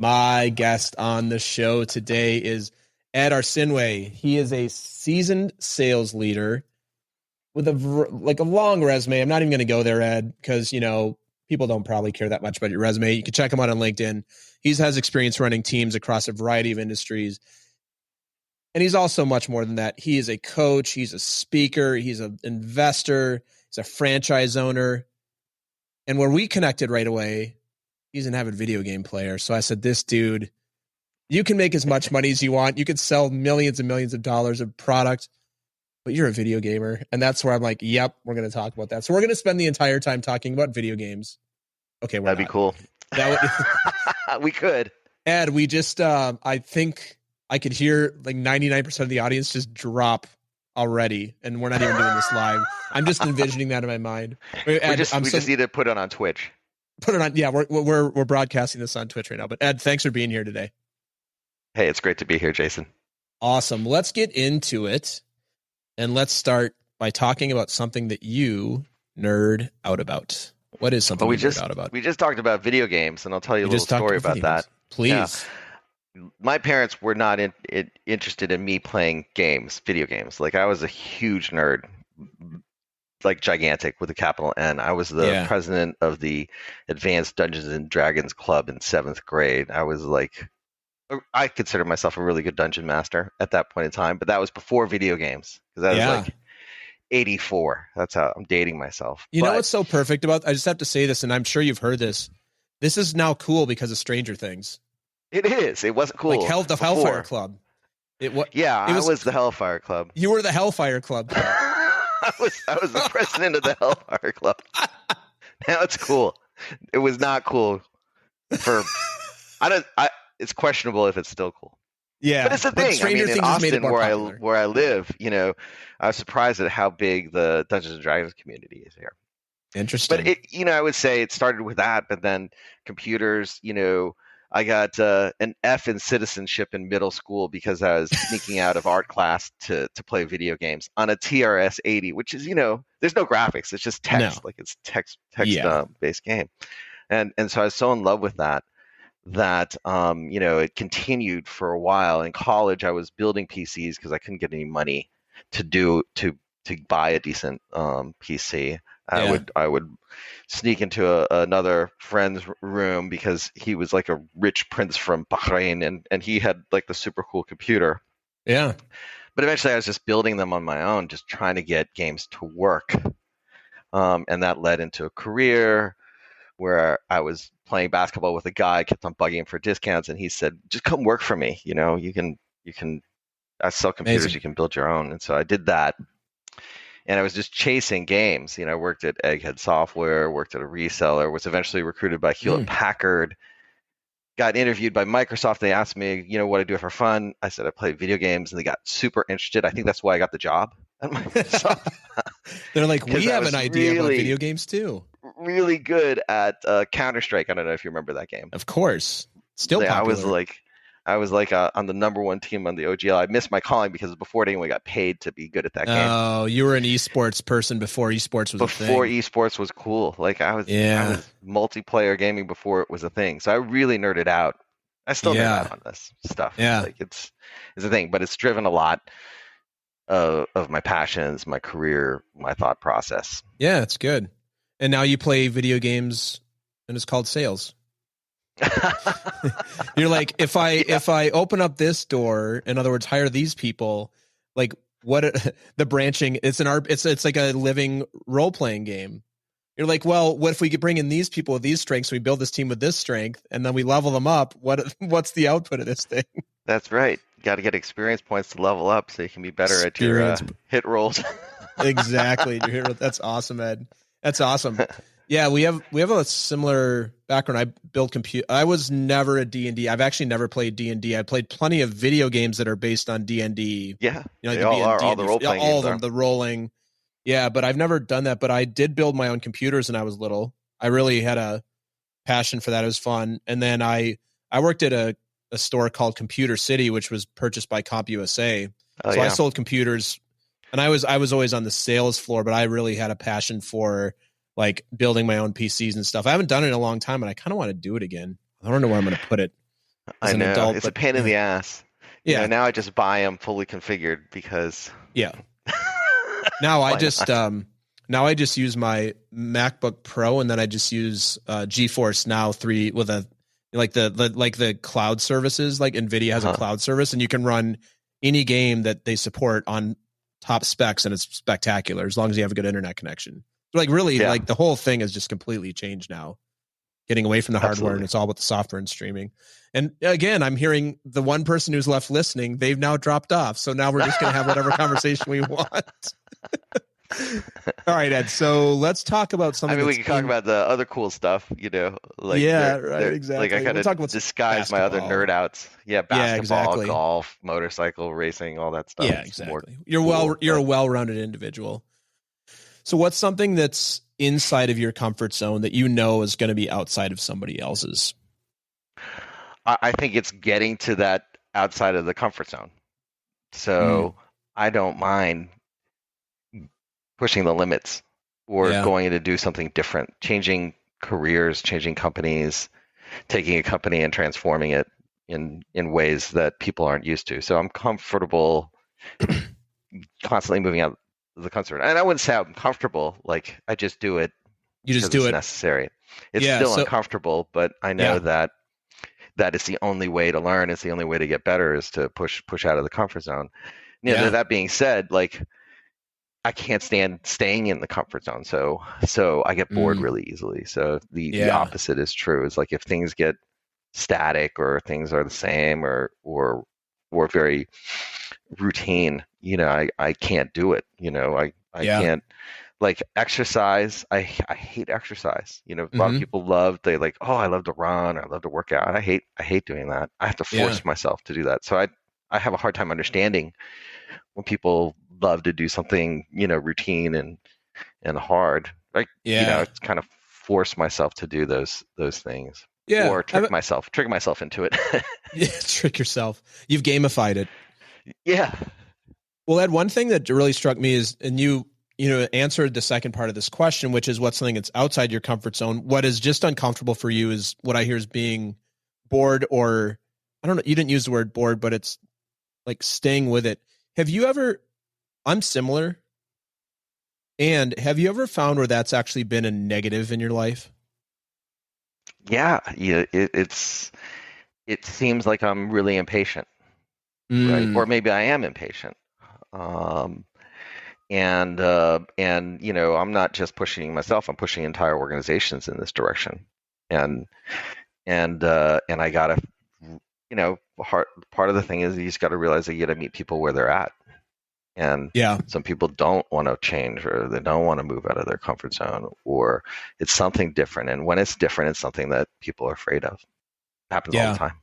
My guest on the show today is Ed Arincue. He is a seasoned sales leader with a long resume. I'm not even going to go there, Ed, because, people don't probably care that much about your resume. You can check him out on LinkedIn. He has experience running teams across a variety of industries. And he's also much more than that. He is a coach. He's a speaker. He's an investor. He's a franchise owner. And where we connected right away, he's an avid video game player. So I said, this dude, you can make as much money as you want. You could sell millions and millions of dollars of product, but you're a video gamer. And that's where I'm like, yep, we're going to talk about that. So we're going to spend the entire time talking about video games. Okay, that'd be cool. We could. Ed, we just, I think I could hear like 99% of the audience just drop already, and we're not even doing this live. I'm just envisioning that in my mind. Ed, we just need to put it on Twitch. Put it on. Yeah, we're broadcasting this on Twitch right now. But Ed, thanks for being here today. Hey, it's great to be here, Jason. Awesome. Let's get into it, and let's start by talking about something that you nerd out about. What is something you nerd out about? We just talked about video games, and I'll tell you a little story about that. Please. Yeah. My parents were not interested in me playing video games. Like, I was a huge nerd, like gigantic with a capital N. I was the president of the Advanced Dungeons and Dragons Club in 7th grade. I consider myself a really good dungeon master at that point in time, but that was before video games, because that was like 84. That's how I'm dating myself. You know what's so perfect about? I just have to say this, and I'm sure you've heard this. This is now cool because of Stranger Things. It is. It wasn't cool. Like the Hellfire Club. I was the Hellfire Club. You were the Hellfire Club. I was the president of the Hellfire Club. Now it's cool. It was not cool for. It's questionable if it's still cool. Yeah, but it's the thing. Stranger Things in Austin, made it more popular. where I live, I was surprised at how big the Dungeons and Dragons community is here. Interesting. But I would say it started with that, but then computers. I got an F in citizenship in middle school because I was sneaking out of art class to play video games on a TRS-80, which is, there's no graphics. It's just text. Like, it's text based game. And so I was so in love with that it continued for a while. In college, I was building PCs because I couldn't get any money to buy a decent PC. I would sneak into another friend's room because he was like a rich prince from Bahrain, and he had like the super cool computer. Yeah. But eventually I was just building them on my own, just trying to get games to work. And that led into a career where I was playing basketball with a guy. I kept on bugging him for discounts, and he said, just come work for me. You can I sell computers. Amazing. You can build your own. And so I did that. And I was just chasing games. I worked at Egghead Software, worked at a reseller, was eventually recruited by Hewlett Packard, got interviewed by Microsoft. They asked me, what I do for fun. I said I play video games, and they got super interested. I think that's why I got the job at Microsoft. They're like, we have an idea about video games too. Really good at Counter-Strike. I don't know if you remember that game. Of course. Still popular. I was on the number one team on the OGL. I missed my calling because before anyone got paid to be good at that game. Oh, you were an esports person before esports was a thing. Before esports was cool. Like, I was multiplayer gaming before it was a thing. So I really nerded out. I still nerd out on this stuff. Yeah. Like, it's a thing, but it's driven a lot of my passions, my career, my thought process. Yeah, it's good. And now you play video games, and it's called sales. You're like, if I open up this door, in other words, hire these people, like, what the branching? It's like a living role playing game. You're like, well, what if we could bring in these people with these strengths? We build this team with this strength, and then we level them up. What's the output of this thing? That's right. You got to get experience points to level up so you can be better at your hit rolls. Exactly. That's awesome, Ed. That's awesome. Yeah, we have a similar background. I built computer. I was never a D&D. I've actually never played D&D. I played plenty of video games that are based on D&D. Yeah, they all are. All the role-playing games all of them, the rolling. Yeah, but I've never done that. But I did build my own computers when I was little. I really had a passion for that. It was fun. And then I worked at a store called Computer City, which was purchased by CompUSA. I sold computers, and I was always on the sales floor. But I really had a passion for like building my own PCs and stuff. I haven't done it in a long time, and I kind of want to do it again. I don't know where I'm going to put it. as I an know. adult, It's a but pain in the ass. yeah, Now I just buy them fully configured because yeah. Now I why just not? now I just use my MacBook Pro, and then I just use GeForce Now 3 with a like the cloud services. Like Nvidia has a Uh-huh. cloud service, and you can run any game that they support on top specs, and it's spectacular as long as you have a good internet connection. Like really, Yeah, like the whole thing has just completely changed now. Getting away from the hardware, and absolutely. it's all about the software and streaming. And again, I'm hearing the one person who's left listening, they've now dropped off. So now we're just going to have whatever conversation we want. All right, Ed. So let's talk about I something mean, we that's can talk in. about the other cool stuff, like Yeah, right. they're like I Exactly. kind We'll of talk about some disguise my other nerd basketball. outs. Yeah, Yeah, basketball, exactly. golf, motorcycle racing, all that stuff. Yeah, It's more exactly. cool, You're a but well-rounded individual. So what's something that's inside of your comfort zone that you know is going to be outside of somebody else's? I think it's getting to that outside of the comfort zone. Mm, So I don't mind pushing the limits or yeah. going in to do something different, changing careers, changing companies, taking a company and transforming it in ways that people aren't used to. So I'm comfortable constantly moving out the comfort. And I wouldn't say I'm comfortable, like I just do it You just because do it's it. necessary. It's Yeah. still So uncomfortable, but I know yeah. that it's the only way to learn, it's the only way to get better is to push out of the comfort zone. Yeah. That being said, like I can't stand staying in the comfort zone. So I get bored Mm, really easily. So the yeah. opposite is true. It's like if things get static or things are the same or very routine, I can't do it. I Yeah. can't like exercise. I hate exercise. A lot of Mm-hmm. people they like, oh, I love to run, or I love to work out. I hate doing that. I have to Yeah. force myself to do that. So I have a hard time understanding when people love to do something, routine and hard. Like, Yeah. it's kind of force myself to do those things Yeah. or trick myself into it. Yeah. Trick yourself. You've gamified it. Yeah. Well, Ed, one thing that really struck me is, and you answered the second part of this question, which is what's something that's outside your comfort zone. What is just uncomfortable for you is what I hear is being bored, or I don't know. You didn't use the word bored, but it's like staying with it. Have you ever? I'm similar. And have you ever found where that's actually been a negative in your life? Yeah. Yeah. It seems like I'm really impatient, right? Mm, Or maybe I am impatient. Um, and I'm not just pushing myself, I'm pushing entire organizations in this direction. And and I gotta, part of the thing is you just got to realize that you got to meet people where they're at. And yeah. some people don't want to change, or they don't want to move out of their comfort zone, or it's something different. And when it's different, it's something that people are afraid of. It happens all the Yeah. time.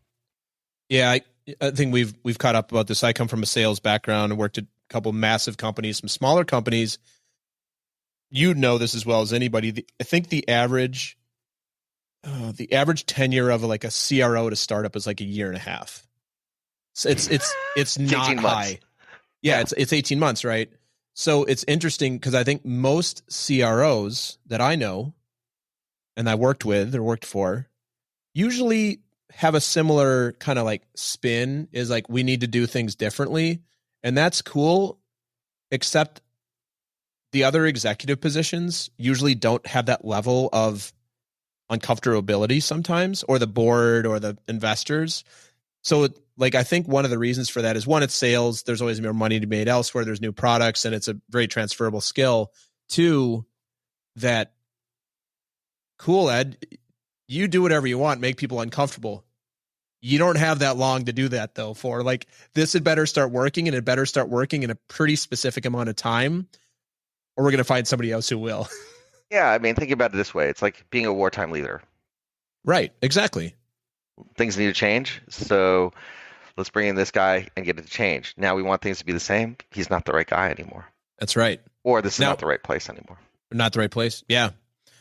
Yeah. I think we've caught up about this. I come from a sales background and worked at a couple massive companies, some smaller companies. You know this as well as anybody. I think the average tenure of like a CRO to startup is like a year and a half. So it's It's not 18 months. high. Yeah, Yeah. it's 18 months, right? So it's interesting because I think most CROs that I know and I worked with or worked for usually have a similar kind of like spin, is like we need to do things differently. And that's cool, except the other executive positions usually don't have that level of uncomfortability sometimes, or the board or the investors. So like I think one of the reasons for that is, one, it's sales. There's always more money to be made elsewhere. There's new products, and it's a very transferable skill. Two, that cool, Ed, you do whatever you want, make people uncomfortable. You don't have that long to do that though. For like this had better start working, and it better start working in a pretty specific amount of time, or we're going to find somebody else who will. Yeah. I mean, think about it this way. It's like being a wartime leader. Right. Exactly. Things need to change. So let's bring in this guy and get it to change. Now we want things to be the same. He's not the right guy anymore. That's right. Or this is Now, not the right place anymore. not the right place. Yeah.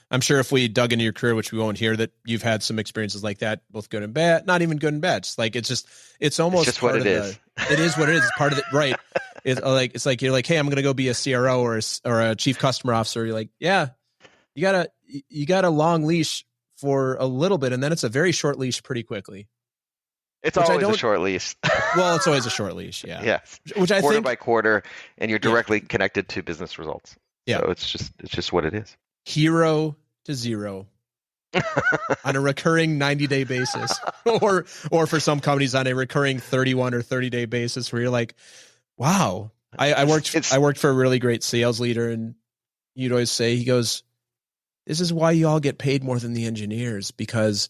I'm sure if we dug into your career, which we won't hear, that you've had some experiences like that, both good and bad, not even good and bad. It's like, it's It's almost just what part it of is. it is what it is. It's part of it. Right. It's like, you're like, hey, I'm going to go be a CRO or a chief customer officer. You're like, yeah, you got a long leash for a little bit. And then it's a very short leash pretty quickly. It's which I always a don't. short lease. Well, it's always a short leash. Yeah. Yes. Which I Quarter think. by quarter, and you're Yeah. directly connected to business results. Yeah. So it's just what it is. Hero to zero on a recurring 90-day basis, or for some companies on a recurring 31 or 30-day basis, where you're like, wow. I worked for a really great sales leader, and you'd always say, he goes, this is why you all get paid more than the engineers, because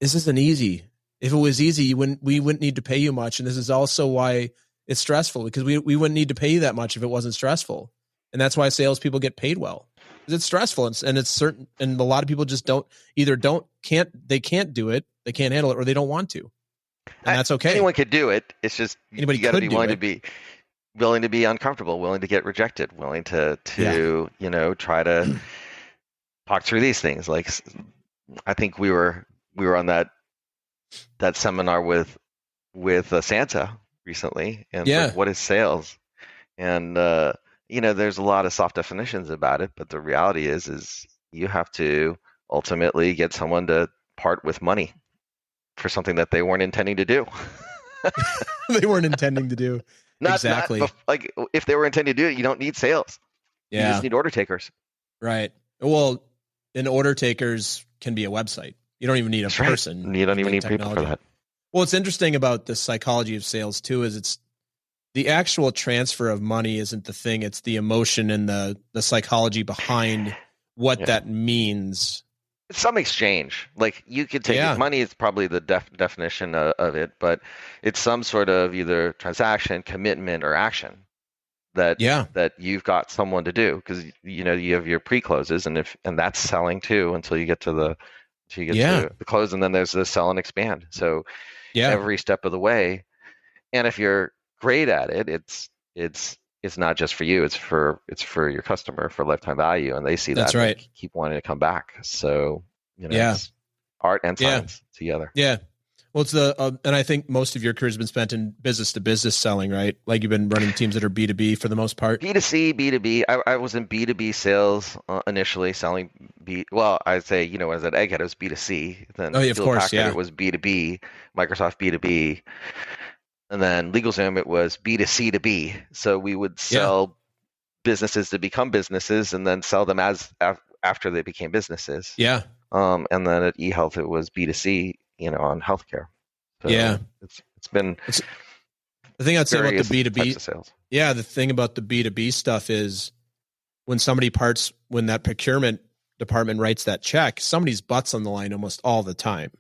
this isn't easy. If it was easy, we wouldn't need to pay you much. And this is also why it's stressful, because we wouldn't need to pay you that much if it wasn't stressful. And that's why salespeople get paid well, because it's stressful, and it's certain. And a lot of people just can't do it, they can't handle it, or they don't want to, and that's okay. Anyone could do it. It's just Anybody you got to could be willing to be uncomfortable, willing to get rejected, willing to try to talk through these things. Like, I think we were on that seminar with Santa recently, and like, what is sales? And there's a lot of soft definitions about it, but the reality is you have to ultimately get someone to part with money for something that they weren't intending to do. They weren't intending to do. Exactly. Like, if they were intending to do it, you don't need sales. You just need order takers. Right. Well, and order takers can be a website. You don't even need a person. Right. You don't even need people for that. Well, what's interesting about the psychology of sales too is it's the actual transfer of money isn't the thing. It's the emotion and the psychology behind what that means. It's some exchange. Like, you could take it. Money is probably the definition of it, but it's some sort of either transaction, commitment, or action that you've got someone to do, because you have your pre-closes, and that's selling too until you get to the close, and then there's the sell and expand. So every step of the way, and if you're great at it, it's not just for you, it's for your customer, for lifetime value, and they see that. That's right. They keep wanting to come back. So it's art and science together. Yeah. Well, it's and I think most of your career has been spent in business to business selling, right? Like, you've been running teams that are B2B for the most part. B2C, B2B. I was in B2B sales initially, selling I'd say, when I was at Egghead, it was B2C. Then of course, it was B2B, Microsoft B2B. And then LegalZoom, it was B2C to B. So we would sell businesses to become businesses, and then sell them after they became businesses. Yeah. And then at eHealth, it was B2C, on healthcare. So it's been the thing I'd say about the B2B sales. Yeah, the thing about the B2B stuff is when that procurement department writes that check, somebody's butt's on the line almost all the time.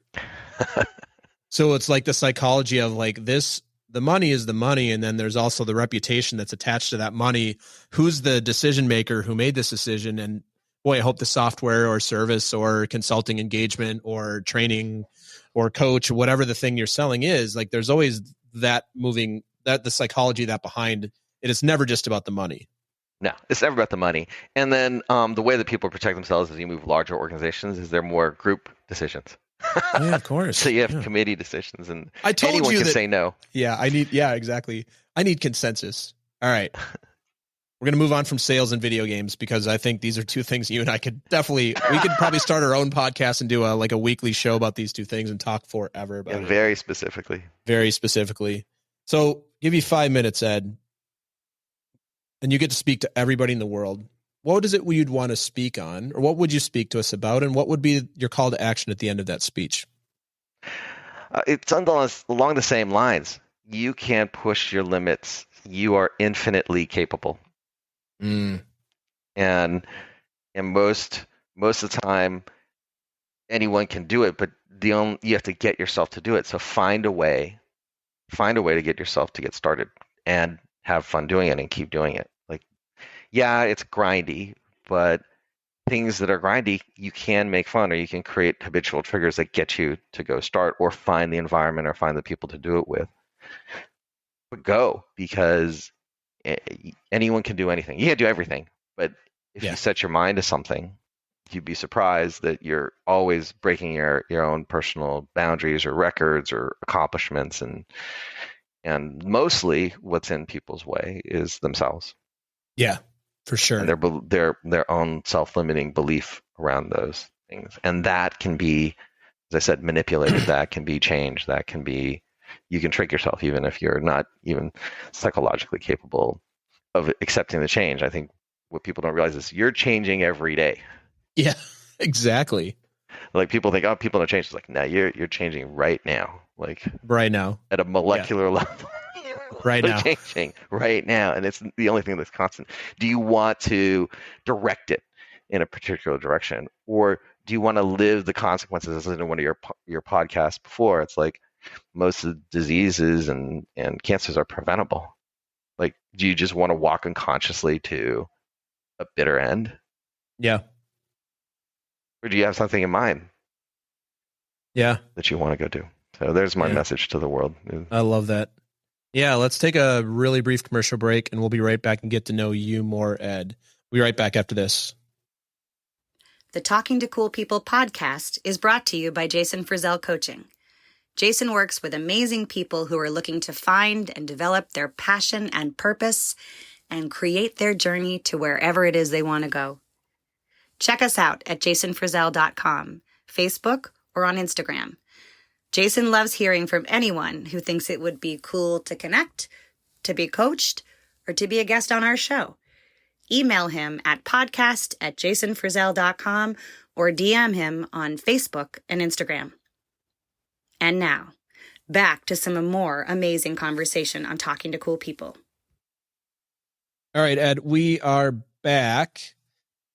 So it's like the psychology of like this. The money is the money, and then there's also the reputation that's attached to that money. Who's the decision maker who made this decision? And boy, I hope the software or service or consulting engagement or training or coach, whatever the thing you're selling is, like, there's always that the psychology that behind it. Is never just about the money. No, it's never about the money. And then the way that people protect themselves as you move larger organizations is they're more group decisions. Yeah, of course. So you have committee decisions, and I told anyone you can say no. Yeah, exactly. I need consensus. All right. We're going to move on from sales and video games, because I think these are two things you and I could we could probably start our own podcast and do a weekly show about these two things and talk forever about it. Very specifically. Very specifically. So give you 5 minutes, Ed, and you get to speak to everybody in the world. What is it you'd want to speak on, or what would you speak to us about, and what would be your call to action at the end of that speech? It's along the same lines. You can't push your limits. You are infinitely capable. And most of the time, anyone can do it, but you have to get yourself to do it. So find a way to get yourself to get started and have fun doing it and keep doing it. Like, it's grindy, but things that are grindy, you can make fun, or you can create habitual triggers that get you to go start, or find the environment, or find the people to do it with. But go, because anyone can do anything. You can't do everything, but if you set your mind to something, you'd be surprised that you're always breaking your own personal boundaries or records or accomplishments, and mostly what's in people's way is themselves. Yeah, for sure. And their own self-limiting belief around those things, and that can be as I said, manipulated, that can be changed, that can be, you can trick yourself even if you're not even psychologically capable of accepting the change. I think what people don't realize is you're changing every day. Yeah, exactly. Like people think, oh, people don't change. It's like, no, you're changing right now. Like Right now. at a Yeah. molecular level. Right You're now. changing right now. And it's the only thing that's constant. Do you want to direct it in a particular direction? Or do you want to live the consequences? As in one of your podcasts before, it's like most of the diseases and cancers are preventable. Like, do you just want to walk unconsciously to a bitter end? Yeah. Or do you have something in mind Yeah. that you want to go do? So there's my Yeah. message to the world. I love that. Yeah, let's take a really brief commercial break and we'll be right back and get to know you more, Ed. We'll be right back after this. The Talking to Cool People podcast is brought to you by Jason Frizzell Coaching. Jason works with amazing people who are looking to find and develop their passion and purpose and create their journey to wherever it is they want to go. Check us out at jasonfrizzell.com, Facebook, or on Instagram. Jason loves hearing from anyone who thinks it would be cool to connect, to be coached, or to be a guest on our show. Email him at podcast@jasonfrizzell.com or DM him on Facebook and Instagram. And now, back to some more amazing conversation on Talking to Cool People. All right, Ed, we are back.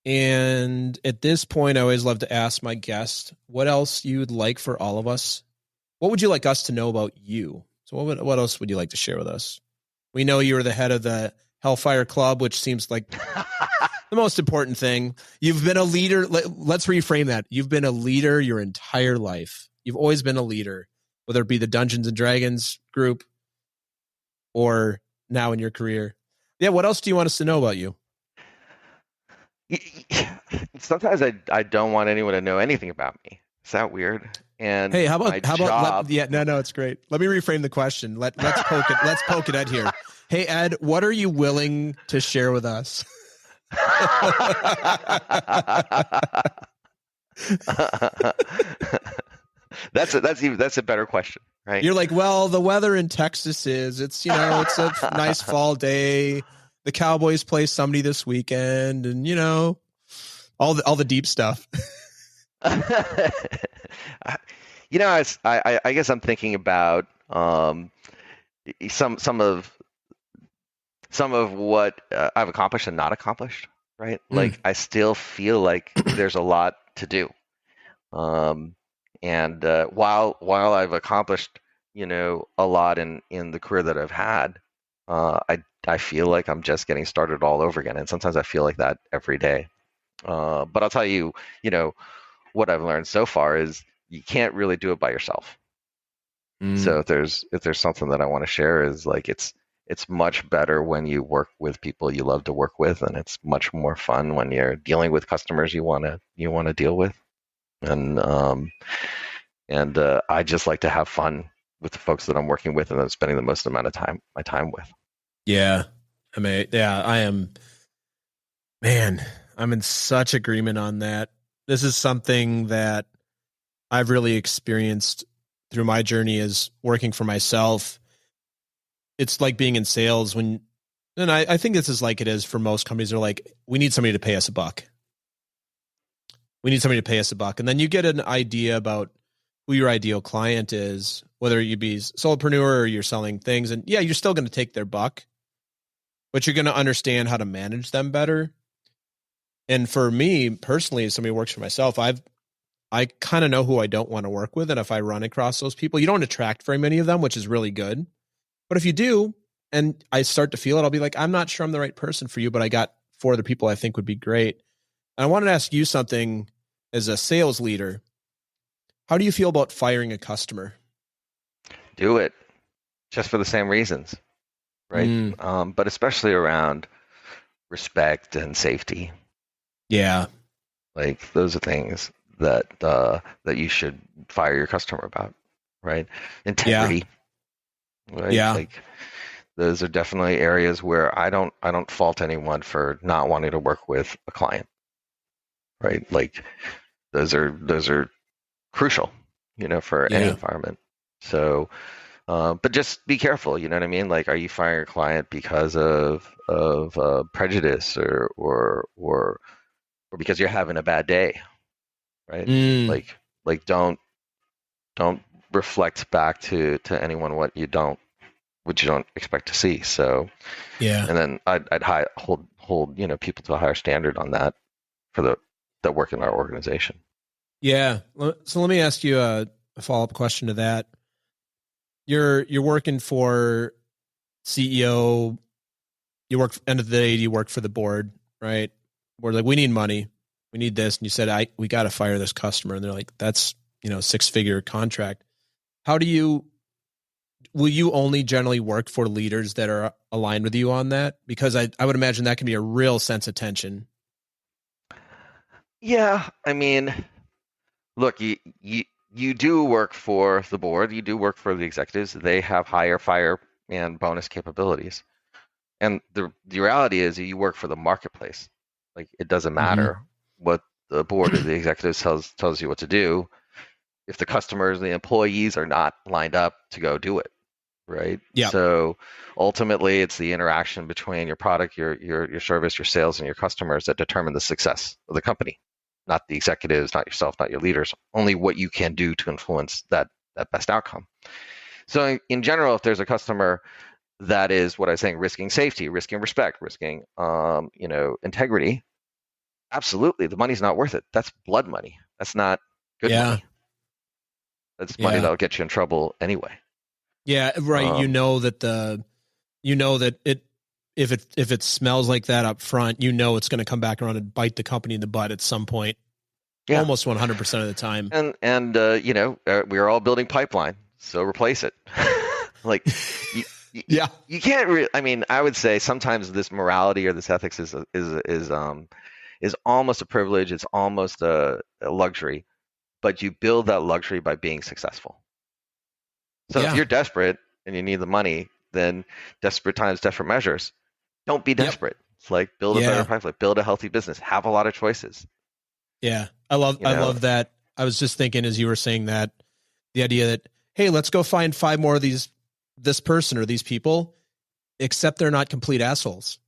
And at this point, I always love to ask my guest, what else you'd like for all of us? What would you like us to know about you? So what else would you like to share with us? We know you were the head of the Hellfire Club, which seems like the most important thing. You've been a leader. Let's reframe that. You've been a leader your entire life. You've always been a leader, whether it be the Dungeons and Dragons group or now in your career. Yeah, what else do you want us to know about you? Sometimes I don't want anyone to know anything about me. Is that weird? And hey, how about no, it's great. Let me reframe the question. Let's poke it. Let's poke it, Ed, here. Hey, Ed, what are you willing to share with us? That's a better question, right? You're like, well, the weather in Texas it's it's a nice fall day. The Cowboys play somebody this weekend, and all the deep stuff. I guess I'm thinking about some of what I've accomplished and not accomplished, right? Like I still feel like there's a lot to do. And while I've accomplished, a lot in the career that I've had, I feel like I'm just getting started all over again. And sometimes I feel like that every day. But I'll tell you, what I've learned so far is you can't really do it by yourself. So if there's something that I want to share is like it's much better when you work with people you love to work with, and it's much more fun when you're dealing with customers you want to deal with. And I just like to have fun with the folks that I'm working with and I'm spending the most amount of my time with. Yeah. I mean, yeah, I am, man, I'm in such agreement on that. This is something that I've really experienced through my journey is working for myself. It's like being in sales and I think this is like it is for most companies. They're like, we need somebody to pay us a buck. We need somebody to pay us a buck. And then you get an idea about who your ideal client is, whether you be solopreneur or you're selling things. And yeah, you're still going to take their buck, but you're going to understand how to manage them better. And for me personally, as somebody who works for myself, I kind of know who I don't want to work with. And if I run across those people, you don't attract very many of them, which is really good. But if you do, and I start to feel it, I'll be like, I'm not sure I'm the right person for you, but I got 4 other people I think would be great. And I wanted to ask you something as a sales leader. How do you feel about firing a customer? Do it just for the same reasons, right? But especially around respect and safety. Yeah. Like those are things that you should fire your customer about, right? Integrity. Yeah. Right? Yeah. Like those are definitely areas where I don't fault anyone for not wanting to work with a client. Right? Like those are crucial. for any environment. So, but just be careful, you know what I mean? Like, are you firing your client because of prejudice or because you're having a bad day, right? Like don't reflect back to anyone what you don't expect to see. So Yeah. And then I'd hold people to a higher standard on that for that work in our organization. Yeah. So let me ask you a follow-up question to that. You're working for CEO. You work end of the day. You work for the board, right? We're like, we need money. We need this. And you said, we got to fire this customer. And they're like, that's, 6-figure contract. Will you only generally work for leaders that are aligned with you on that? Because I would imagine that can be a real sense of tension. Yeah. I mean, look, you do work for the board. You do work for the executives. They have higher fire and bonus capabilities. And the reality is you work for the marketplace. Like, it doesn't matter what the board or the executives tells you what to do if the customers, the employees are not lined up to go do it, right? Yeah. So ultimately, it's the interaction between your product, your service, your sales, and your customers that determine the success of the company, not the executives, not yourself, not your leaders. Only what you can do to influence that best outcome. So in general, if there's a customer that is what I'm saying, risking safety, risking respect, risking integrity, absolutely, the money's not worth it. That's blood money. That's not good money. That's money that'll get you in trouble anyway. Yeah, right. That if it smells like that up front, it's going to come back around and bite the company in the butt at some point. Yeah. Almost 100% of the time. And we're all building pipeline, so replace it. Like, you can't really. I mean, I would say sometimes this morality or this ethics is almost a privilege. It's almost a luxury, but you build that luxury by being successful. So if you're desperate and you need the money, then desperate times, desperate measures. Don't be desperate. It's like, build a better pipeline, build a healthy business, have a lot of choices. Yeah, I love that. I was just thinking as you were saying that, the idea that, hey, let's go find 5 more of this person or these people, except they're not complete assholes.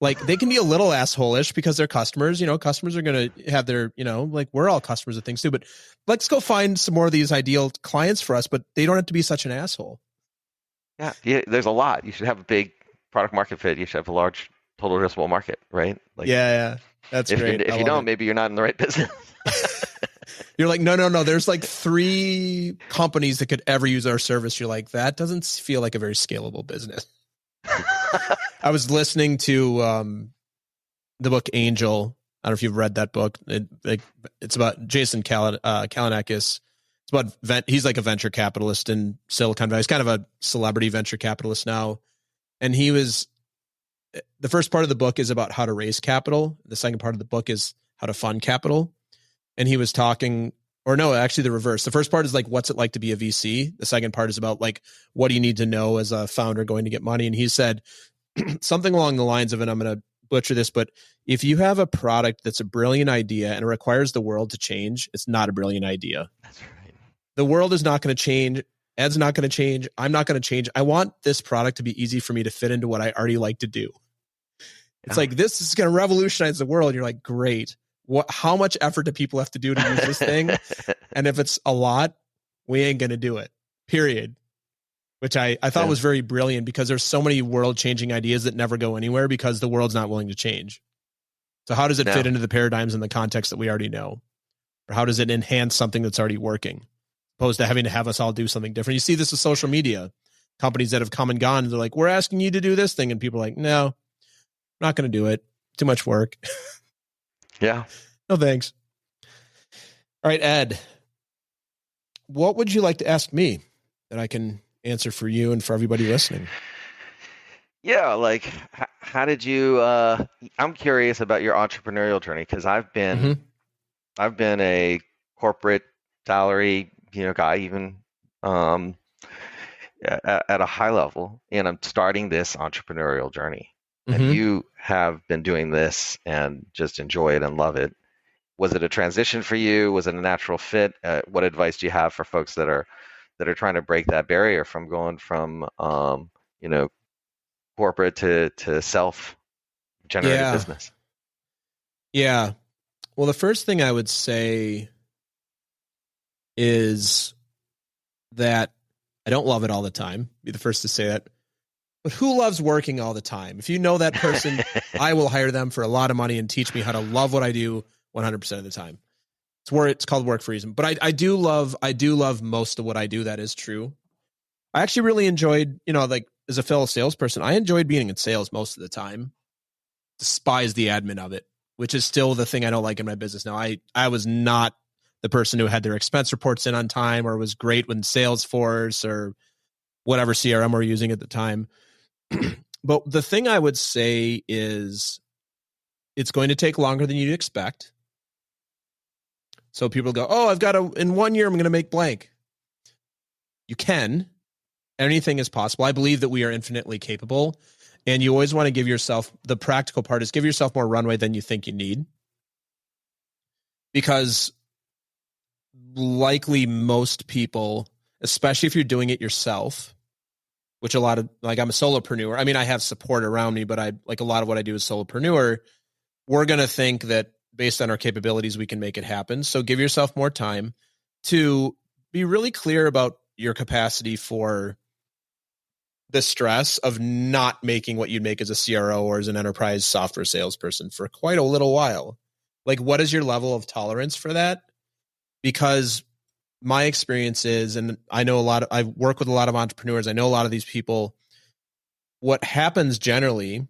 Like, they can be a little asshole-ish because they're customers. Customers are going to have their, like, we're all customers of things too. But let's go find some more of these ideal clients for us, but they don't have to be such an asshole. Yeah, there's a lot. You should have a big product market fit. You should have a large total addressable market, right? Like, yeah. That's great. If you don't, maybe you're not in the right business. You're like, no. There's like 3 companies that could ever use our service. You're like, that doesn't feel like a very scalable business. I was listening to the book Angel. I don't know if you've read that book. It's about Jason Kalinakis. It's about he's like a venture capitalist in Silicon Valley. He's kind of a celebrity venture capitalist now. And the first part of the book is about how to raise capital. The second part of the book is how to fund capital. And he was talking, or no, actually the reverse. The first part is like, what's it like to be a VC? The second part is about like, what do you need to know as a founder going to get money? And he said something along the lines of, and I'm going to butcher this, but if you have a product that's a brilliant idea and it requires the world to change, it's not a brilliant idea. That's right. The world is not going to change. Ed's not going to change. I'm not going to change. I want this product to be easy for me to fit into what I already like to do. It's like, this is going to revolutionize the world. You're like, great. How much effort do people have to do to use this thing? And if it's a lot, we ain't going to do it, period. Which I thought was very brilliant, because there's so many world changing ideas that never go anywhere because the world's not willing to change. So how does it fit into the paradigms and the context that we already know? Or how does it enhance something that's already working, opposed to having to have us all do something different? You see this with social media, companies that have come and gone. They're like, we're asking you to do this thing. And people are like, no, I'm not going to do it. Too much work. Yeah. No, thanks. All right, Ed, what would you like to ask me that I can answer for you and for everybody listening? Yeah, like, how did you? I'm curious about your entrepreneurial journey, because I've been a corporate salary guy, even at a high level, and I'm starting this entrepreneurial journey. And you have been doing this and just enjoy it and love it. Was it a transition for you? Was it a natural fit? What advice do you have for folks that are trying to break that barrier from going from corporate to self-generated Yeah. business? Yeah. Well, the first thing I would say is that I don't love it all the time. Be the first to say that. But who loves working all the time? If you know that person, I will hire them for a lot of money and teach me how to love what I do 100% of the time. It's called work for a reason. But I do love most of what I do. That is true. I actually really enjoyed, like as a fellow salesperson, I enjoyed being in sales most of the time. Despise the admin of it, which is still the thing I don't like in my business now. I was not the person who had their expense reports in on time or was great with Salesforce or whatever CRM we're using at the time. But the thing I would say is it's going to take longer than you'd expect. So people go, oh, in 1 year, I'm going to make blank. You can. Anything is possible. I believe that we are infinitely capable. And you always want to give yourself, the practical part is give yourself more runway than you think you need. Because likely most people, especially if you're doing it yourself, which I'm a solopreneur. I mean, I have support around me, but a lot of what I do is solopreneur. We're going to think that based on our capabilities, we can make it happen. So give yourself more time to be really clear about your capacity for the stress of not making what you'd make as a CRO or as an enterprise software salesperson for quite a little while. Like, what is your level of tolerance for that? Because my experience is, and I work with a lot of entrepreneurs. I know a lot of these people. What happens generally,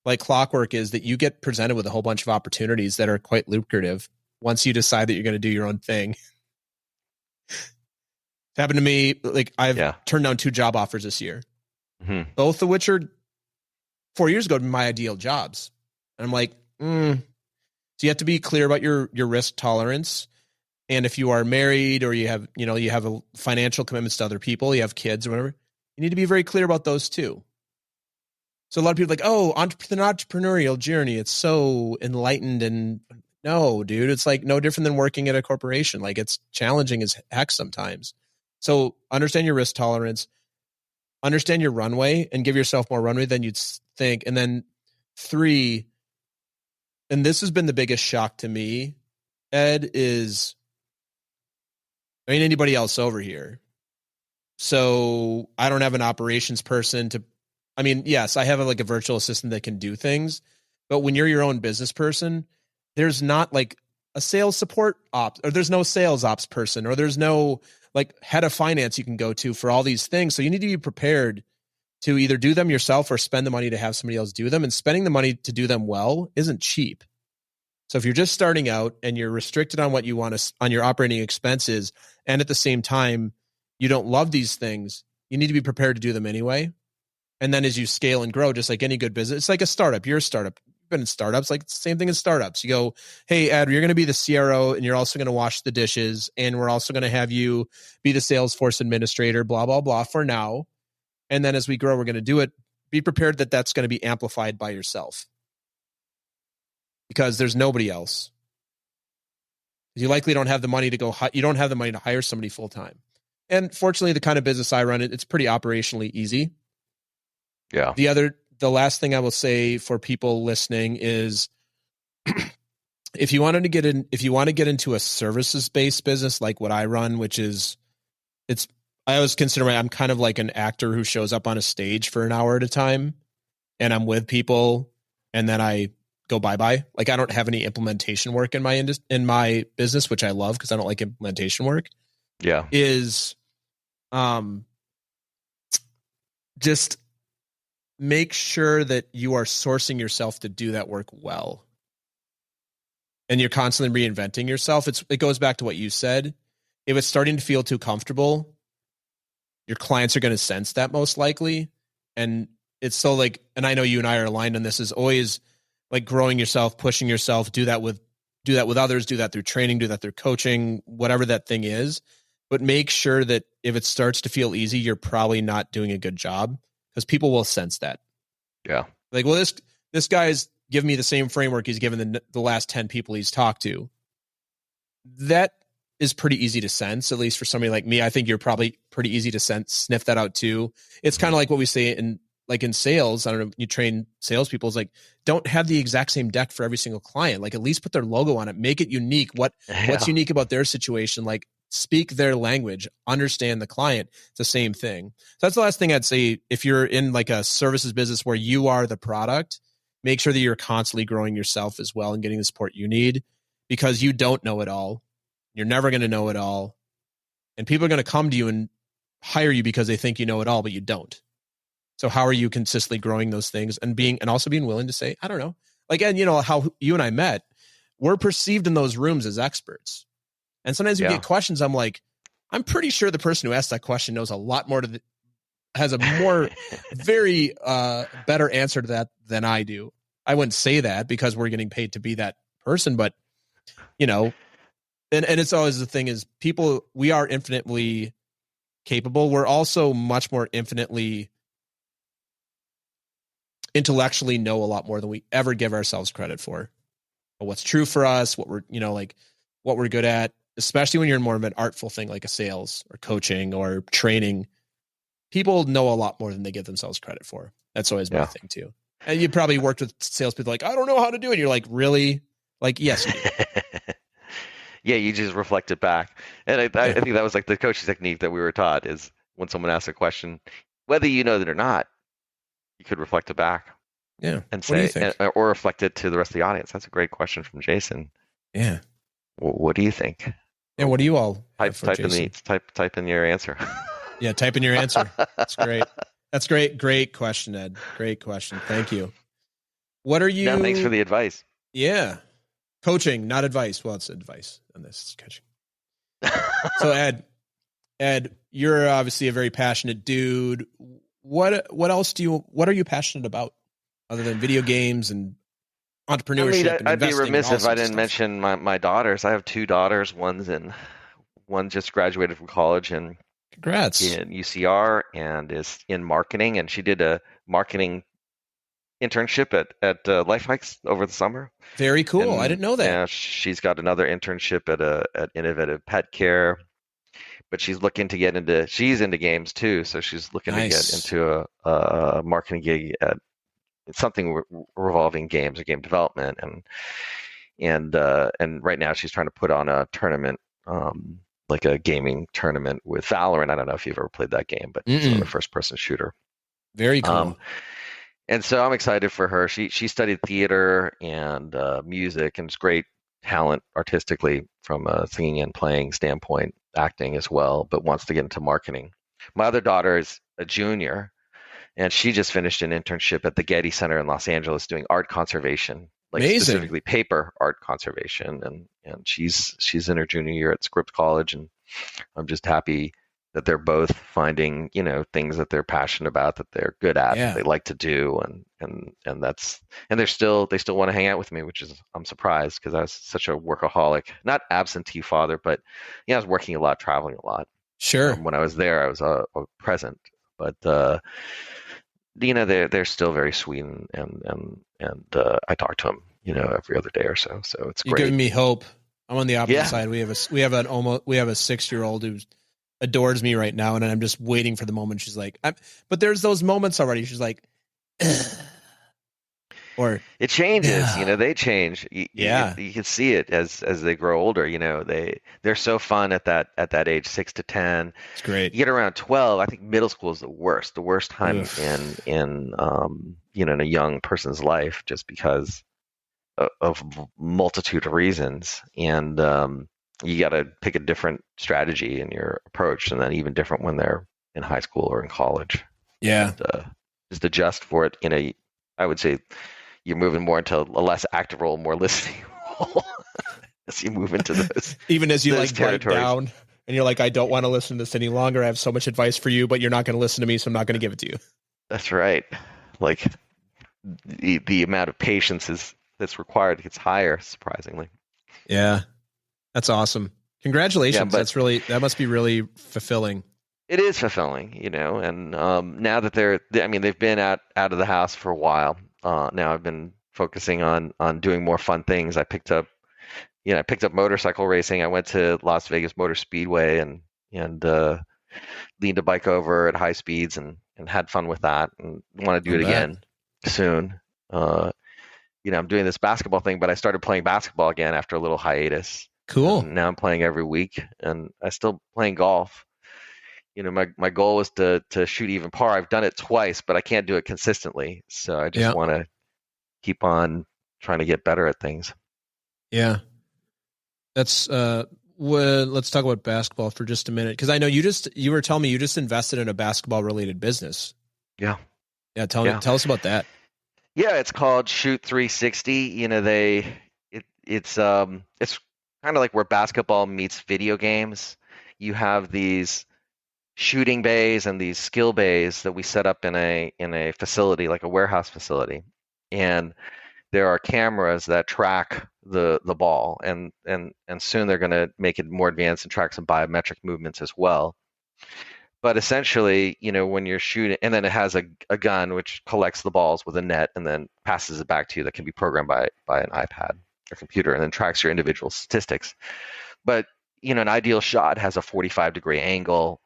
like clockwork, is that you get presented with a whole bunch of opportunities that are quite lucrative once you decide that you're going to do your own thing. It's happened to me. Like, I've turned down 2 job offers this year, both of which are 4 years ago my ideal jobs. And I'm like, so you have to be clear about your risk tolerance. And if you are married or you have a financial commitments to other people, you have kids or whatever, you need to be very clear about those too. So a lot of people are like, oh, the entrepreneurial journey, it's so enlightened. And no, dude, it's like no different than working at a corporation. Like, it's challenging as heck sometimes. So understand your risk tolerance, understand your runway, and give yourself more runway than you'd think. And then 3, and this has been the biggest shock to me, Ed, is, anybody else over here. So I don't have an operations person yes, I have a virtual assistant that can do things, but when you're your own business person, there's not like a sales support ops, or there's no sales ops person, or there's no head of finance you can go to for all these things. So you need to be prepared to either do them yourself or spend the money to have somebody else do them. And spending the money to do them well isn't cheap. So if you're just starting out and you're restricted on what you want on your operating expenses, and at the same time, you don't love these things, you need to be prepared to do them anyway. And then as you scale and grow, just like any good business, it's like a startup. You're a startup. You've been in startups, like it's the same thing as startups. You go, hey, Ed, you're going to be the CRO and you're also going to wash the dishes. And we're also going to have you be the Salesforce administrator, blah, blah, blah for now. And then as we grow, we're going to do it. Be prepared that that's going to be amplified by yourself, because there's nobody else. You likely don't have the money to hire somebody full time. And fortunately, the kind of business I run, it's pretty operationally easy. Yeah. The last thing I will say for people listening is, if you want to get into a services-based business like what I run, which is, I always consider I'm kind of like an actor who shows up on a stage for an hour at a time, and I'm with people, and then I go bye-bye. Like, I don't have any implementation work in my business, which I love because I don't like implementation work. Yeah. Is just make sure that you are sourcing yourself to do that work well. And you're constantly reinventing yourself. It goes back to what you said. If it's starting to feel too comfortable, your clients are going to sense that most likely. And it's so and I know you and I are aligned on this, is always like growing yourself, pushing yourself, do that with others, do that through training, do that through coaching, whatever that thing is. But make sure that if it starts to feel easy, you're probably not doing a good job, because people will sense that. Yeah. Like, well, this guy's giving me the same framework he's given the last 10 people he's talked to. that is pretty easy to sense, at least for somebody like me. I think you're probably pretty easy to sniff that out too. It's kind of like what we say in sales. I don't know, you train salespeople, is like, don't have the exact same deck for every single client. Like, at least put their logo on it, make it unique. What's unique about their situation? Like, speak their language, understand the client. It's the same thing. So that's the last thing I'd say. If you're in like a services business where you are the product, make sure that you're constantly growing yourself as well and getting the support you need, because you don't know it all. You're never going to know it all. And people are going to come to you and hire you because they think you know it all, but you don't. So how are you consistently growing those things and also being willing to say, I don't know. Like, and you know how you and I met, we're perceived in those rooms as experts. And sometimes we get questions. I'm like, I'm pretty sure the person who asked that question knows a lot more has a more very better answer to that than I do. I wouldn't say that because we're getting paid to be that person, but you know, and it's always the thing is people, we are infinitely capable. We're also much more infinitely intellectually know a lot more than we ever give ourselves credit for. But what's true for us, what we're, you know, like what we're good at, especially when you're in more of an artful thing like a sales or coaching or training, people know a lot more than they give themselves credit for. That's always my thing too. And you probably worked with salespeople like, I don't know how to do it. You're like, really? Like, yes, you do. Yeah, you just reflect it back. And I think that was like the coaching technique that we were taught is when someone asks a question, whether you know that or not, you could reflect it back. Yeah. And say, or reflect it to the rest of the audience. That's a great question from Jason. Yeah. What do you think? Yeah. What do you all type in your answer? Yeah. Type in your answer. That's great. That's great. Great question, Ed. Great question. Thank you. What are you? No, thanks for the advice. Yeah. Coaching, not advice. Well, it's advice on this. It's coaching. So Ed, you're obviously a very passionate dude. What else what are you passionate about other than video games and entrepreneurship? I'd be remiss if I didn't mention my daughters. I have two daughters. One just graduated from college and congrats in UCR and is in marketing, and she did a marketing internship at Life Hikes over the summer. Very cool. I didn't know that. Yeah, she's got another internship at Innovative Pet Care, but she's looking to get into. She's into games too, so she's looking to get into a marketing gig at something revolving games or game development, and right now she's trying to put on a tournament, like a gaming tournament with Valorant. I don't know if you've ever played that game, but it's a first-person shooter. Very cool. And so I'm excited for her. She studied theater and music, and it's great talent artistically from a singing and playing standpoint, acting as well, but wants to get into marketing. My other daughter is a junior, and she just finished an internship at the Getty Center in Los Angeles doing art conservation, like Amazing. Specifically paper art conservation. And she's in her junior year at Scripps College, and I'm just happy that they're both finding, you know, things that they're passionate about, that they're good at, that they like to do, and they still want to hang out with me, which is, I'm surprised because I was such a workaholic, not absentee father, but I was working a lot, traveling a lot. Sure. When I was there, I was present, but they're still very sweet, and I talk to them, every other day or so. So it's great. You're giving me hope. I'm on the opposite side. We have a 6-year-old who adores me right now, and I'm just waiting for the moment she's like, but there's those moments already. She's like, or it changes. They change. You can see it as they grow older. They're so fun at that age, 6 to 10. It's great. You get around 12. I think middle school is the worst time in a young person's life, just because of multitude of reasons. And you got to pick a different strategy in your approach, and then even different when they're in high school or in college. Yeah. And, just adjust for it I would say you're moving more into a less active role, more listening role as you move into those. Even as you bite down and you're like, I don't want to listen to this any longer. I have so much advice for you, but you're not going to listen to me, so I'm not going to give it to you. That's right. Like the amount of patience that's required gets higher, surprisingly. Yeah. That's awesome. Congratulations. Yeah, that must be really fulfilling. It is fulfilling, and now that they've been out of the house for a while. Now I've been focusing on doing more fun things. I picked up I picked up motorcycle racing. I went to Las Vegas Motor Speedway and leaned a bike over at high speeds and had fun with that, and want to do I it bet. again soon. I'm doing this basketball thing, but I started playing basketball again after a little hiatus. Cool. And now I'm playing every week, and I still playing golf. My goal was to shoot even par. I've done it twice, but I can't do it consistently. So I just want to keep on trying to get better at things. Yeah. That's let's talk about basketball for just a minute, because I know you were telling me you just invested in a basketball related business. Yeah. Yeah. Tell us about that. Yeah, it's called Shoot 360. It's kind of like where basketball meets video games. You have these shooting bays and these skill bays that we set up in a facility, like a warehouse facility, and there are cameras that track the ball, and soon they're going to make it more advanced and track some biometric movements as well. But essentially, when you're shooting, and then it has a gun which collects the balls with a net and then passes it back to you, that can be programmed by an iPad or computer, and then tracks your individual statistics. But an ideal shot has a 45-degree angle.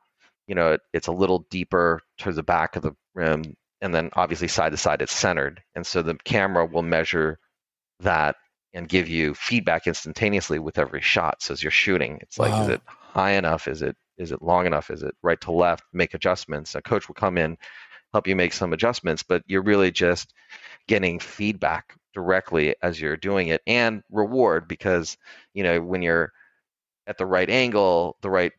It's a little deeper towards the back of the rim, and then obviously side to side it's centered. And so the camera will measure that and give you feedback instantaneously with every shot. So as you're shooting, it's like, is it high enough? Is it long enough? Is it right to left? Make adjustments. A coach will come in, help you make some adjustments, but you're really just getting feedback directly as you're doing it, and reward, because when you're at the right angle, the right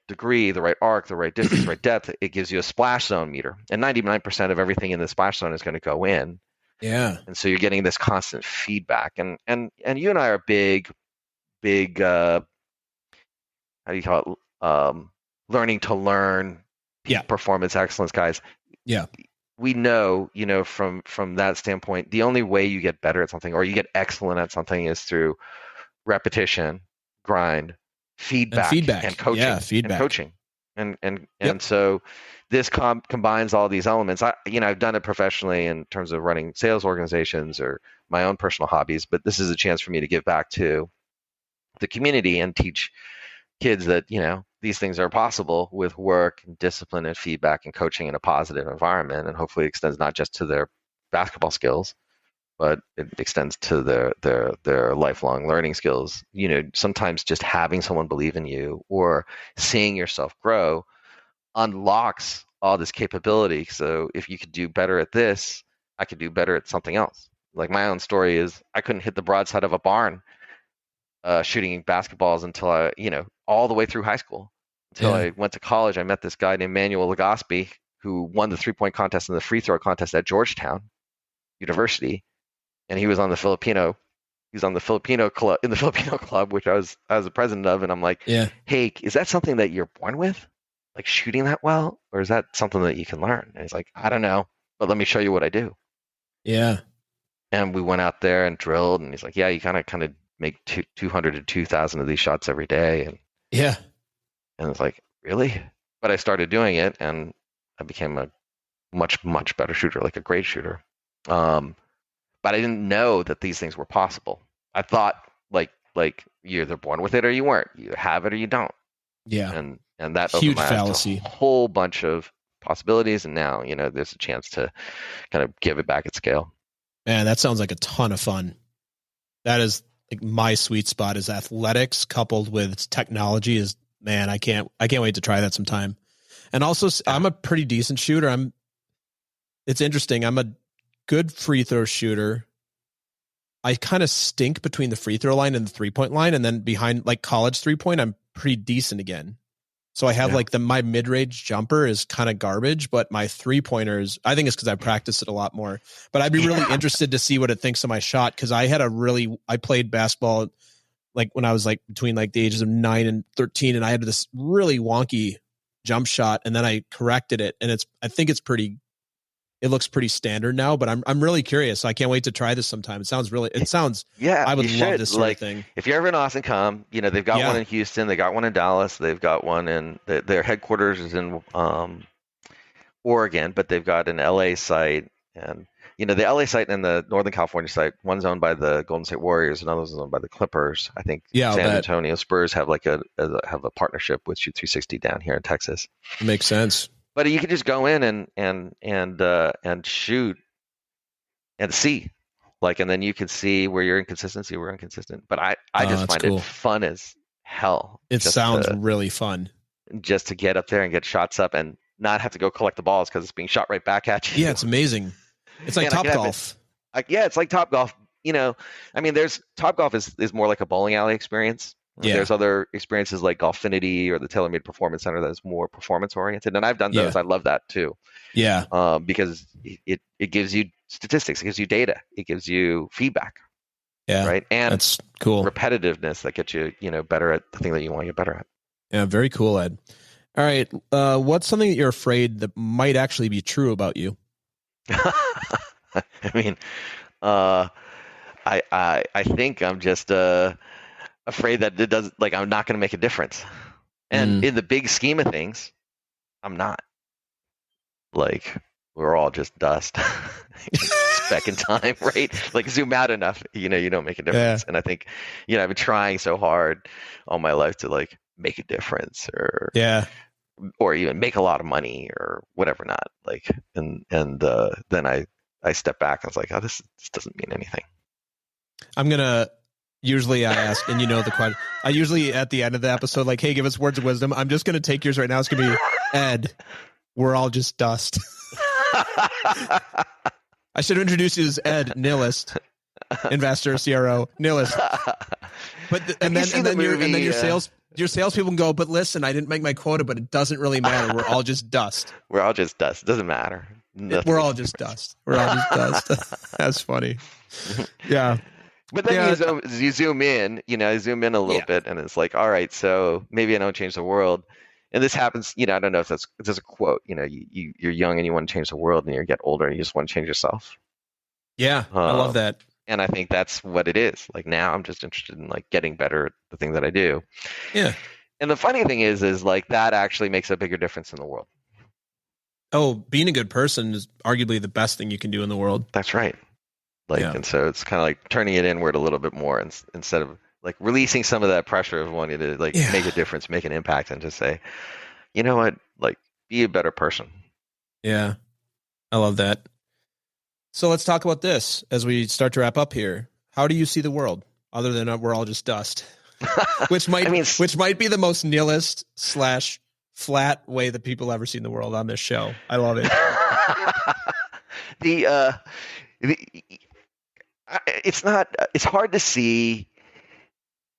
degree, the right arc, the right distance, the right depth, it gives you a splash zone meter. And 99% of everything in the splash zone is going to go in. Yeah. And so you're getting this constant feedback. And you and I are big, how do you call it? Learning to learn, performance excellence guys. Yeah. We know, from that standpoint, the only way you get better at something, or you get excellent at something, is through repetition, grind, feedback and coaching. Yeah, feedback. And coaching. And so this combines all these elements. I've done it professionally in terms of running sales organizations or my own personal hobbies, but this is a chance for me to give back to the community and teach kids that, these things are possible with work and discipline and feedback and coaching in a positive environment, and hopefully extends not just to their basketball skills, but it extends to their lifelong learning skills. Sometimes just having someone believe in you or seeing yourself grow unlocks all this capability. So if you could do better at this, I could do better at something else. Like my own story is, I couldn't hit the broadside of a barn shooting basketballs until I, all the way through high school. Until I went to college, I met this guy named Manuel Legaspi, who won the 3-point contest and the free throw contest at Georgetown University. And he was on the Filipino club, in the Filipino club, which I was the president of. And I'm like, hey, is that something that you're born with, like shooting that well, or is that something that you can learn? And he's like, I don't know, but let me show you what I do. Yeah. And we went out there and drilled, and he's like, yeah, you kind of make 200 to 2,000 of these shots every day. And and it's like, really? But I started doing it, and I became a much, much better shooter, like a great shooter. But I didn't know that these things were possible. I thought like you're either born with it or you weren't. You have it or you don't. Yeah. And that huge opened my fallacy. eyes to a whole bunch of possibilities. And now, there's a chance to kind of give it back at scale. Man, that sounds like a ton of fun. That is like my sweet spot, is athletics coupled with technology. I can't wait to try that sometime. And also, I'm a pretty decent shooter. It's interesting. I'm a good free throw shooter. I kind of stink between the free throw line and the 3-point line. And then behind, like, college 3-point, I'm pretty decent again. So I have my mid-range jumper is kind of garbage, but my 3-pointers, I think it's because I practiced it a lot more. But I'd be really interested to see what it thinks of my shot, because I played basketball like when I was like between like the ages of 9 and 13, and I had this really wonky jump shot, and then I corrected it, and I think it looks pretty standard now, but I'm really curious. I can't wait to try this sometime. It sounds I would love this sort of thing. If you're ever in Austin, come. They've got one in Houston, they got one in Dallas, they've got one in their headquarters is in Oregon, but they've got an LA site, and the LA site and the Northern California site, one's owned by the Golden State Warriors, another's owned by the Clippers. I think Yeah, San Antonio Spurs have have a partnership with Shoot 360 down here in Texas. It makes sense. But you can just go in and shoot and see, and then you can see where you're inconsistent, see where you're inconsistent. But I just find it fun as hell. It sounds really fun. Just to get up there and get shots up and not have to go collect the balls because it's being shot right back at you. Yeah, it's amazing. It's like Topgolf. It's like Topgolf. There's Topgolf is more like a bowling alley experience. Yeah. There's other experiences like Golfinity or the TaylorMade Performance Center that's more performance oriented, and I've done those. I love that too. Yeah. Because it gives you statistics, it gives you data, it gives you feedback. Yeah. Right. And that's cool. Repetitiveness that gets you, better at the thing that you want to get better at. Yeah, very cool, Ed. All right. What's something that you're afraid that might actually be true about you? I think I'm just afraid that it doesn't, I'm not going to make a difference. And in the big scheme of things, I'm not. We're all just dust. Speck in time, right? Zoom out enough, you don't make a difference. Yeah. And I think, I've been trying so hard all my life to make a difference or even make a lot of money or whatever not. Then I step back and I was like, oh, this doesn't mean anything. Usually I ask, and the question, I usually at the end of the episode, hey, give us words of wisdom. I'm just going to take yours right now. It's going to be, Ed, we're all just dust. I should have introduced you as Ed, nihilist, investor, CRO, nihilist. But then your salespeople can go, but listen, I didn't make my quota, but it doesn't really matter. We're all just dust. We're all just dust. It doesn't matter. We're all just dust. We're all just dust. That's funny. Yeah. But then you zoom in, I zoom in a little bit, and it's all right, so maybe I don't change the world. And this happens, I don't know if there's a quote, you're young and you want to change the world, and you get older and you just want to change yourself. Yeah, I love that. And I think that's what it is. Now I'm just interested in getting better at the thing that I do. Yeah. And the funny thing is that actually makes a bigger difference in the world. Oh, being a good person is arguably the best thing you can do in the world. That's right. And so it's kind of turning it inward a little bit more instead of releasing some of that pressure of wanting to make a difference, make an impact, and just say, you know what, be a better person. Yeah. I love that. So let's talk about this as we start to wrap up here. How do you see the world other than we're all just dust, which might be the most nihilist / flat way that people ever seen the world on this show. I love it. It's hard to see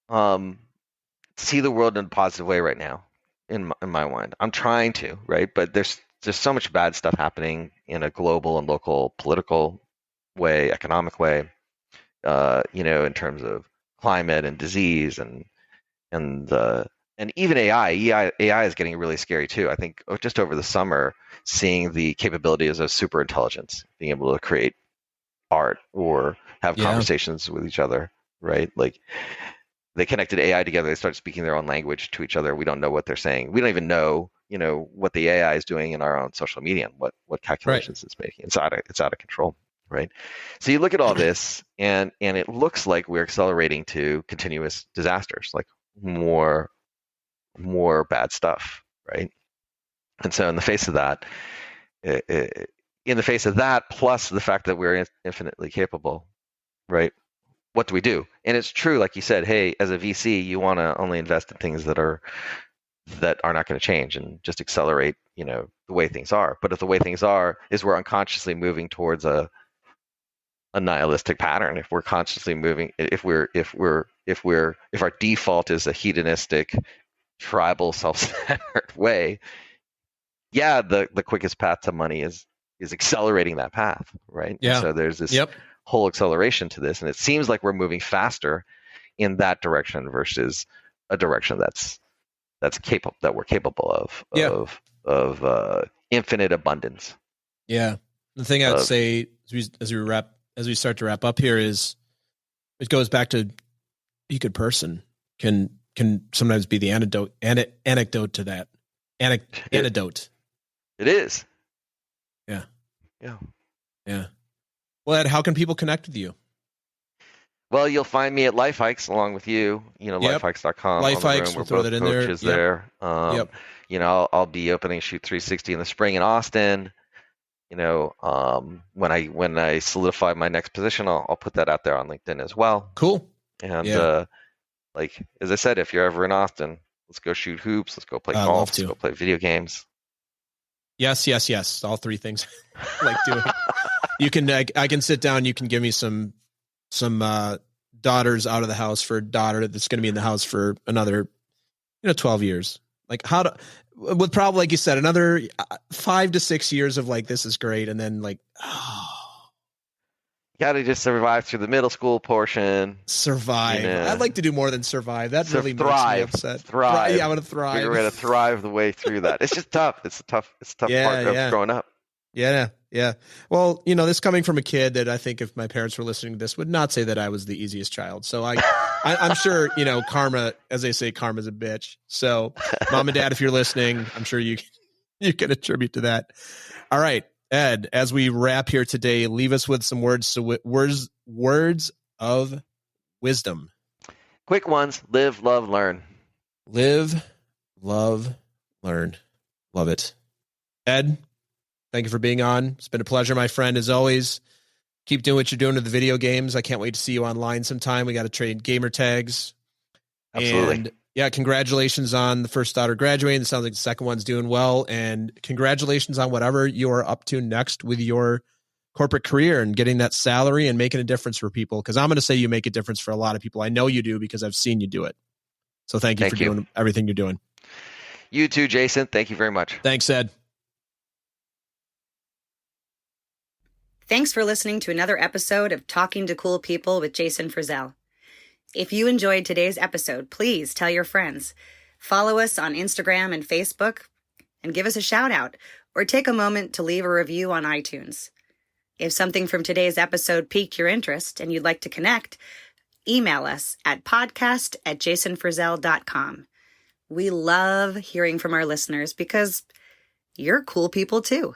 the world in a positive way right now in my mind. I'm trying to, right? But there's so much bad stuff happening in a global and local political way, economic way, in terms of climate and disease and even AI. AI is getting really scary too. I think just over the summer, seeing the capabilities of super intelligence, being able to create art or have conversations with each other, right? They connected AI together. They started speaking their own language to each other. We don't know what they're saying. We don't even know, what the AI is doing in our own social media and what calculations it's making. It's out of control, right? So you look at all this, and it looks like we're accelerating to continuous disasters, more bad stuff, right? And so in the face of that, plus the fact that we're infinitely capable, right? What do we do? And it's true, like you said, hey, as a VC, you want to only invest in things that are not going to change and just accelerate, the way things are. But if the way things are is we're unconsciously moving towards a nihilistic pattern, if we're consciously moving, if our default is a hedonistic, tribal, self-centered way, the quickest path to money is accelerating that path, right? Yeah. And so there's this whole acceleration to this, and it seems like we're moving faster in that direction versus a direction that's capable, that we're capable of infinite abundance. Yeah. The thing I'd say as we start to wrap up here is it goes back to be a good person can sometimes be the antidote to that. Antidote. It is. Yeah. Yeah. Yeah. Well, Ed, how can people connect with you? Well, you'll find me at Life Hikes along with you. Yep. Lifehikes.com. Life on the Hikes, room. we'll We're throw both that in there. coaches Yep. there. Yep. I'll be opening Shoot 360 in the spring in Austin. When I solidify my next position, I'll put that out there on LinkedIn as well. Cool. And as I said, if you're ever in Austin, let's go shoot hoops. Let's go play golf. Let's go play video games. Yes. All three things I like doing. You can, I can sit down. You can give me some daughters out of the house for a daughter that's going to be in the house for another, 12 years. Like with probably, like you said, another 5 to 6 years of like, this is great. And then got to just survive through the middle school portion. Survive. I'd like to do more than survive. That really makes me upset. Thrive. Yeah, I want to thrive. We're going to thrive the way through that. It's just tough. It's a tough part of growing up. Yeah. Well, this coming from a kid that I think if my parents were listening to this would not say that I was the easiest child. So I'm sure, karma, as they say, karma's a bitch. So mom and dad, if you're listening, I'm sure you can attribute to that. All right. Ed, as we wrap here today, leave us with some words of wisdom. Quick ones. Live, love, learn. Live, love, learn. Love it. Ed, thank you for being on. It's been a pleasure, my friend, as always. Keep doing what you're doing to the video games. I can't wait to see you online sometime. We got to trade gamer tags. Absolutely. And yeah, congratulations on the first daughter graduating. It sounds like the second one's doing well. And congratulations on whatever you're up to next with your corporate career and getting that salary and making a difference for people. Because I'm going to say you make a difference for a lot of people. I know you do because I've seen you do it. So thank you for doing everything you're doing. You too, Jason. Thank you very much. Thanks, Ed. Thanks for listening to another episode of Talking to Cool People with Jason Frizzell. If you enjoyed today's episode, please tell your friends. Follow us on Instagram and Facebook and give us a shout out or take a moment to leave a review on iTunes. If something from today's episode piqued your interest and you'd like to connect, email us at podcast@jasonfrizzell.com. We love hearing from our listeners because you're cool people too.